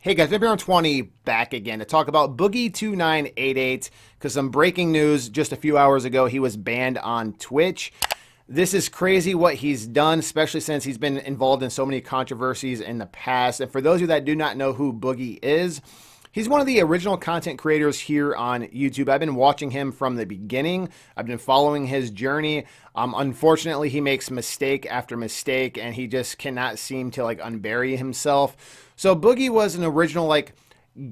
Hey guys, Maybe on 20 back again to talk about Boogie2988 because some breaking news just a few hours ago. He was banned on Twitch. This is crazy what he's done, especially since he's been involved in so many controversies in the past. And for those of you that do not know who Boogie is, he's one of the original content creators here on YouTube. I've been watching him from the beginning. I've been following his journey. Unfortunately, he makes mistake after mistake, and he just cannot seem to unbury himself. So Boogie was an original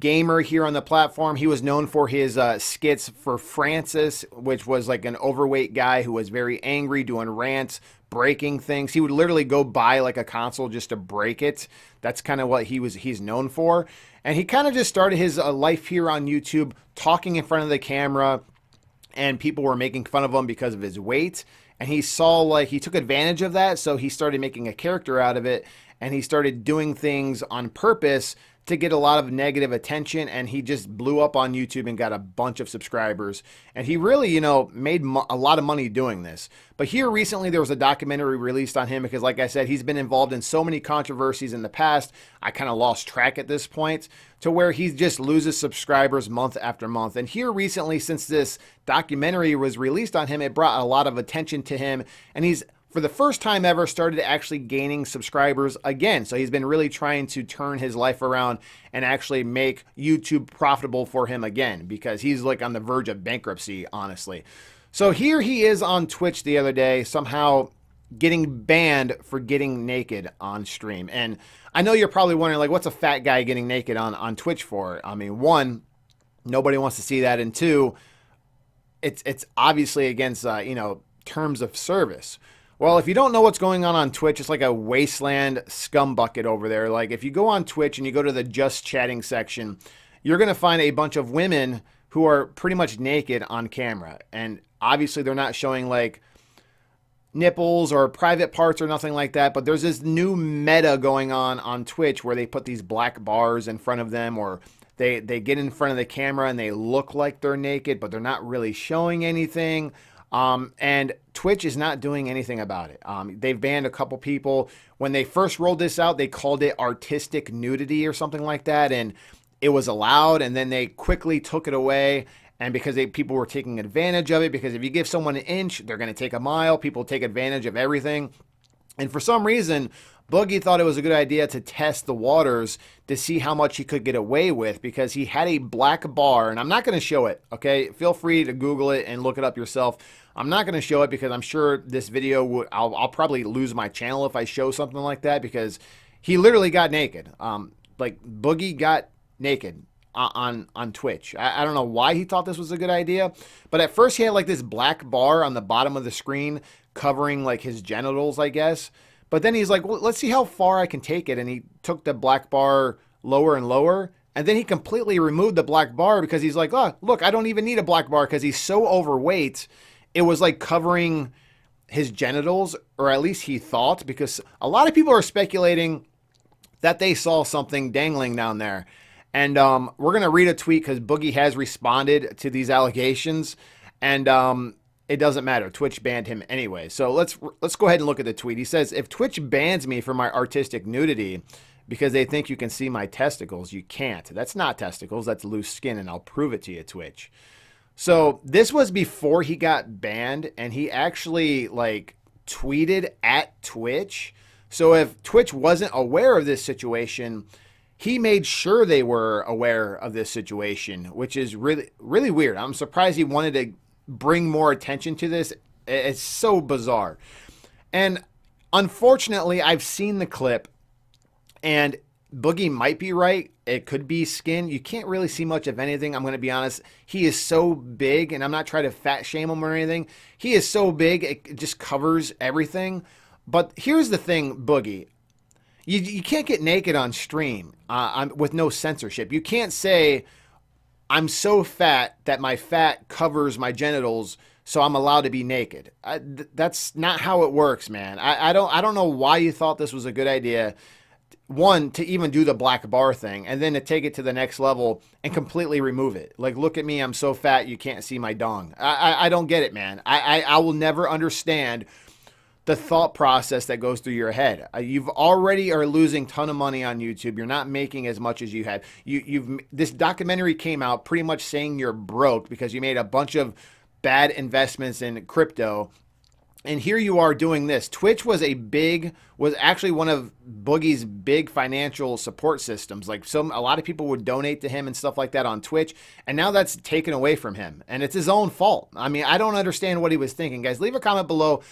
gamer here on the platform. He was known for his skits for Francis, which was like an overweight guy who was very angry, doing rants, breaking things. He would literally go buy a console just to break it. That's kind of what he's known for. And he kind of just started his life here on YouTube, talking in front of the camera, and people were making fun of him because of his weight. And he saw he took advantage of that, so he started making a character out of it, and he started doing things on purpose to get a lot of negative attention, and he just blew up on YouTube and got a bunch of subscribers. And he really, made a lot of money doing this. But here recently there was a documentary released on him because, like I said, he's been involved in so many controversies in the past. I kind of lost track at this point to where he just loses subscribers month after month. And here recently, since this documentary was released on him, it brought a lot of attention to him, and he's for the first time ever started actually gaining subscribers again. So he's been really trying to turn his life around and actually make YouTube profitable for him again, because he's on the verge of bankruptcy, honestly. So here he is on Twitch the other day, somehow getting banned for getting naked on stream. And I know you're probably wondering, what's a fat guy getting naked on Twitch for? I mean, one, nobody wants to see that. And two, it's obviously against, terms of service. Well, if you don't know what's going on Twitch, it's like a wasteland scum bucket over there. If you go on Twitch and you go to the just chatting section, you're going to find a bunch of women who are pretty much naked on camera. And obviously they're not showing nipples or private parts or nothing like that. But there's this new meta going on Twitch where they put these black bars in front of them, or they get in front of the camera and they look like they're naked, but they're not really showing anything. And Twitch is not doing anything about it. They've banned a couple people. When they first rolled this out, they called it artistic nudity or something like that, and it was allowed, and then they quickly took it away. And because people were taking advantage of it, because if you give someone an inch, they're going to take a mile. People take advantage of everything. And for some reason, Boogie thought it was a good idea to test the waters to see how much he could get away with, because he had a black bar, and I'm not going to show it, okay? Feel free to Google it and look it up yourself. I'm not going to show it because I'm sure this video, I'll probably lose my channel if I show something like that, because he literally got naked. Boogie got naked on Twitch. I don't know why he thought this was a good idea, but at first he had this black bar on the bottom of the screen covering his genitals, I guess. But then he's like, well, let's see how far I can take it. And he took the black bar lower and lower. And then he completely removed the black bar because he's like, oh, look, I don't even need a black bar, because he's so overweight. It was covering his genitals, or at least he thought, because a lot of people are speculating that they saw something dangling down there. And we're going to read a tweet because Boogie has responded to these allegations. And it doesn't matter. Twitch banned him anyway. So let's go ahead and look at the tweet. He says, if Twitch bans me for my artistic nudity because they think you can see my testicles, you can't. That's not testicles. That's loose skin, and I'll prove it to you, Twitch. So this was before he got banned, and he actually tweeted at Twitch. So if Twitch wasn't aware of this situation, he made sure they were aware of this situation, which is really, really weird. I'm surprised he wanted to bring more attention to this. It's so bizarre. And unfortunately, I've seen the clip, and Boogie might be right. It could be skin. You can't really see much of anything. I'm going to be honest. He is so big, and I'm not trying to fat shame him or anything. He is so big, it just covers everything. But here's the thing, Boogie. You can't get naked on stream with no censorship. You can't say, I'm so fat that my fat covers my genitals, so I'm allowed to be naked. That's not how it works, man. I don't know why you thought this was a good idea. One, to even do the black bar thing, and then to take it to the next level and completely remove it. Look at me, I'm so fat you can't see my dong. I don't get it, man. I will never understand the thought process that goes through your head. You've already are losing a ton of money on YouTube. You're not making as much as you had. This documentary came out pretty much saying you're broke because you made a bunch of bad investments in crypto. And here you are doing this. Twitch was actually one of Boogie's big financial support systems. Like a lot of people would donate to him and stuff like that on Twitch. And now that's taken away from him. And it's his own fault. I mean, I don't understand what he was thinking. Guys, leave a comment below.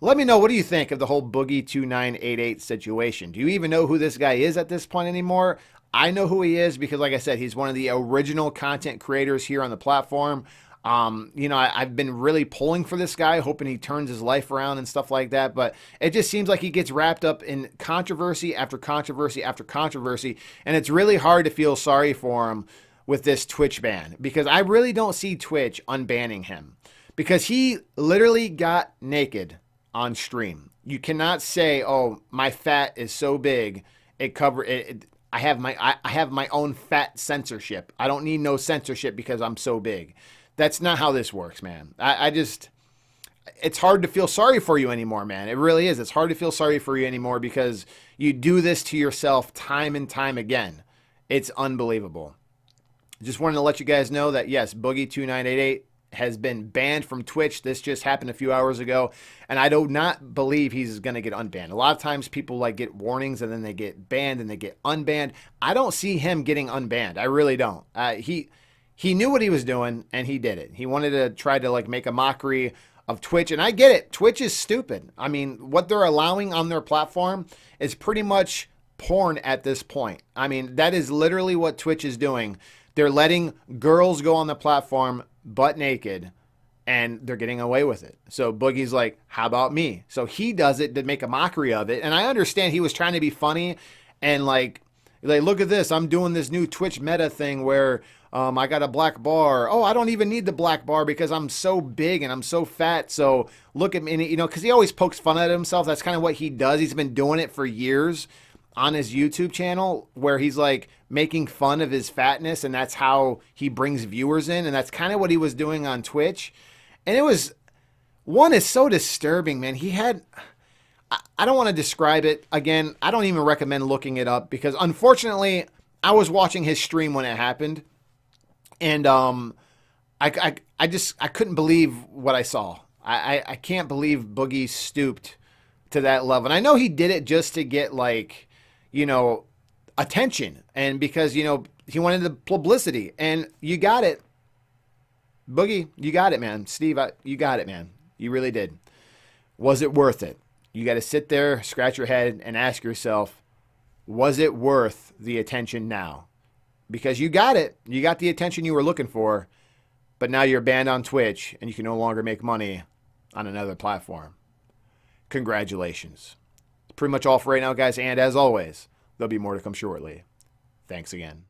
Let me know, what do you think of the whole Boogie2988 situation? Do you even know who this guy is at this point anymore? I know who he is because, like I said, he's one of the original content creators here on the platform. You know, I've been really pulling for this guy, hoping he turns his life around and stuff like that. But it just seems like he gets wrapped up in controversy after controversy after controversy. And it's really hard to feel sorry for him with this Twitch ban, because I really don't see Twitch unbanning him, because he literally got naked on stream. You cannot say, oh, my fat is so big, I have my own fat censorship. I don't need no censorship because I'm so big. That's not how this works, man. It's hard to feel sorry for you anymore, man. It really is. It's hard to feel sorry for you anymore because you do this to yourself time and time again. It's unbelievable. Just wanted to let you guys know that, yes, Boogie2988 has been banned from Twitch. This just happened a few hours ago, and I do not believe he's going to get unbanned. A lot of times people get warnings and then they get banned and they get unbanned. I don't see him getting unbanned. I really don't. He knew what he was doing, and he did it. He wanted to try to make a mockery of Twitch, and I get it. Twitch is stupid. I mean, what they're allowing on their platform is pretty much porn at this point. I mean, that is literally what Twitch is doing. They're letting girls go on the platform butt naked, and they're getting away with it. So Boogie's like, how about me? So he does it to make a mockery of it, and I understand he was trying to be funny and like look at this, I'm doing this new Twitch meta thing where I got a black bar. Oh, I don't even need the black bar because I'm so big and I'm so fat. So look at me, you know, because he always pokes fun at himself. That's kind of what he does. He's been doing it for years on his YouTube channel, where he's like making fun of his fatness, and that's how he brings viewers in. And that's kind of what he was doing on Twitch. And it was, one is so disturbing, man. He had, I don't want to describe it. Again, I don't even recommend looking it up because unfortunately I was watching his stream when it happened. And I couldn't believe what I saw. I can't believe Boogie stooped to that level. And I know he did it just to get, like, you know, attention, and because, you know, he wanted the publicity, and you got it. Boogie, you got it, man. Steve, you got it, man. You really did. Was it worth it? You got to sit there, scratch your head, and ask yourself, was it worth the attention now? Because you got it. You got the attention you were looking for, but now you're banned on Twitch, and you can no longer make money on another platform. Congratulations. Pretty much all for right now, guys, and as always, there'll be more to come shortly. Thanks again.